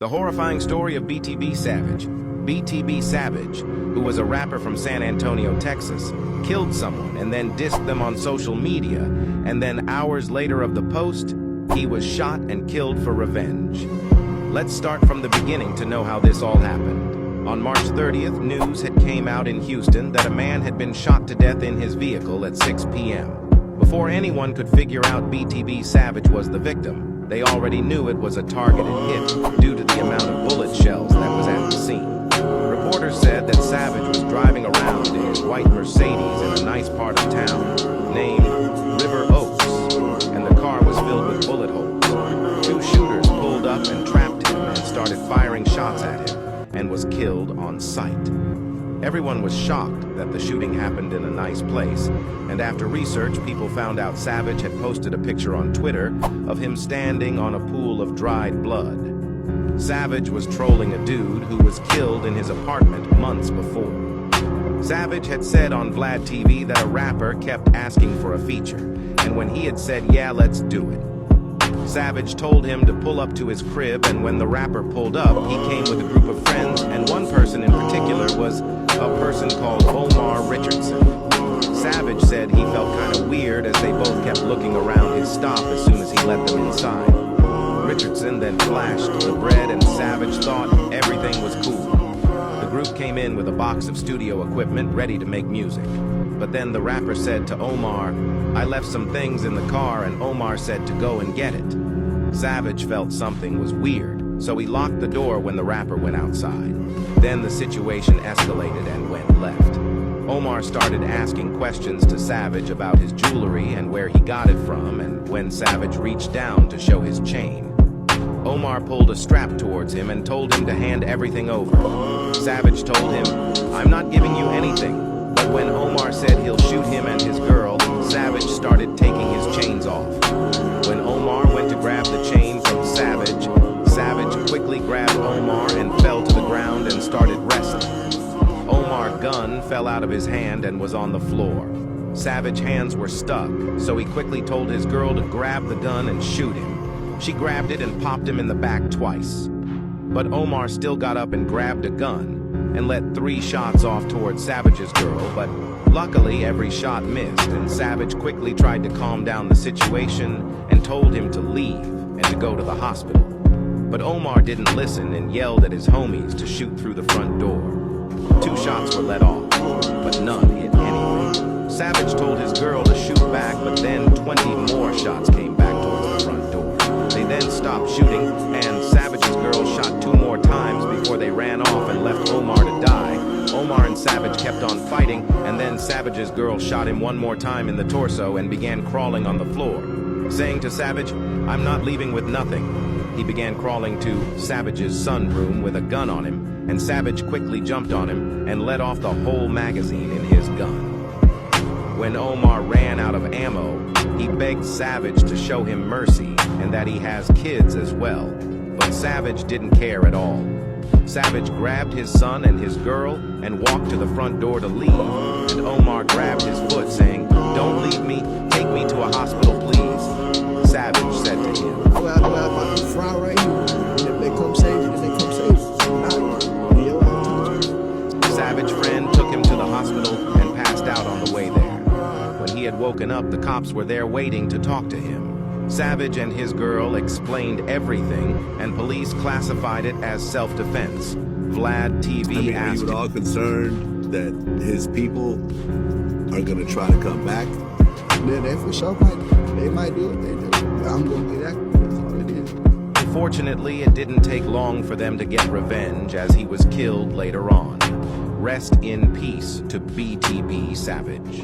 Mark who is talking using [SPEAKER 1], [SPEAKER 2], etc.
[SPEAKER 1] The horrifying story of BTB Savage. BTB Savage, who was a rapper from San Antonio, Texas, killed someone and then dissed them on social media, and then hours later of the post, he was shot and killed for revenge. Let's start from the beginning to know how this all happened. On March 30th, news had came out in Houston that a man had been shot to death in his vehicle at 6 p.m. Before anyone could figure out BTB Savage was the victim, they already knew it was a targeted hit due to the amount of bullet shells that was at the scene. Reporters said that Savage was driving around in his white Mercedes in a nice part of town named River Oaks, and the car was filled with bullet holes. Two shooters pulled up and trapped him and started firing shots at him, and was killed on sight. Everyone was shocked that the shooting happened in a nice place, and after research, people found out Savage had posted a picture on Twitter of him standing on a pool of dried blood. Savage was trolling a dude who was killed in his apartment months before. Savage had said on Vlad TV that a rapper kept asking for a feature, and when he had said, "Yeah, let's do it," Savage told him to pull up to his crib, and when the rapper pulled up, he came with a group of friends, and one person in particular was a person called Omar Richardson. Savage said he felt kind of weird as they both kept looking around his stop as soon as he let them inside. Richardson then flashed the bread, and Savage thought everything was cool. The group came in with a box of studio equipment ready to make music. But then the rapper said to Omar, "I left some things in the car," and Omar said to go and get it. Savage felt something was weird, so he locked the door when the rapper went outside. Then the situation escalated and went left. Omar started asking questions to Savage about his jewelry and where he got it from, and when Savage reached down to show his chain, Omar pulled a strap towards him and told him to hand everything over. Savage told him, "I'm not giving you anything." But when Omar said he'll shoot him and his girl, Savage started taking his chains off. When Omar went to grab the chain from Savage, Savage quickly grabbed Omar and fell to the ground and started wrestling. Omar's gun fell out of his hand and was on the floor. Savage's hands were stuck, so he quickly told his girl to grab the gun and shoot him. She grabbed it and popped him in the back twice. But Omar still got up and grabbed a gun and let 3 shots off towards Savage's girl, but luckily every shot missed, and Savage quickly tried to calm down the situation and told him to leave and to go to the hospital. But Omar didn't listen and yelled at his homies to shoot through the front door. 2 shots were let off, but none hit anything. Savage told his girl to shoot back, but then 20 more shots came back towards the front door. They then stopped shooting, and Savage's girl shot 2 more times before they ran off and left Omar to die. Omar and Savage kept on fighting, and then Savage's girl shot him 1 more time in the torso and began crawling on the floor, saying to Savage, "I'm not leaving with nothing." He began crawling to Savage's sunroom with a gun on him, and Savage quickly jumped on him and let off the whole magazine in his gun. When Omar ran out of ammo, he begged Savage to show him mercy and that he has kids as well. But Savage didn't care at all. Savage grabbed his son and his girl and walked to the front door to leave, and Omar grabbed his foot saying, "Don't leave me, take me to a hospital, please." Savage said to him,
[SPEAKER 2] I'm about to fry right here, and if they come save you, then they come save you.
[SPEAKER 1] Savage friend took him to the hospital and passed out on the way there. When he had woken up, the cops were there waiting to talk to him. Savage and his girl explained everything, and police classified it as self-defense. Vlad TV asked,
[SPEAKER 3] "Are you at all concerned that his people are going to try to come back?"
[SPEAKER 2] Yeah, they for sure might. They might do it. They do. I'm going to get active. That's all it is.
[SPEAKER 1] Unfortunately, it didn't take long for them to get revenge, as he was killed later on. Rest in peace to BTB Savage.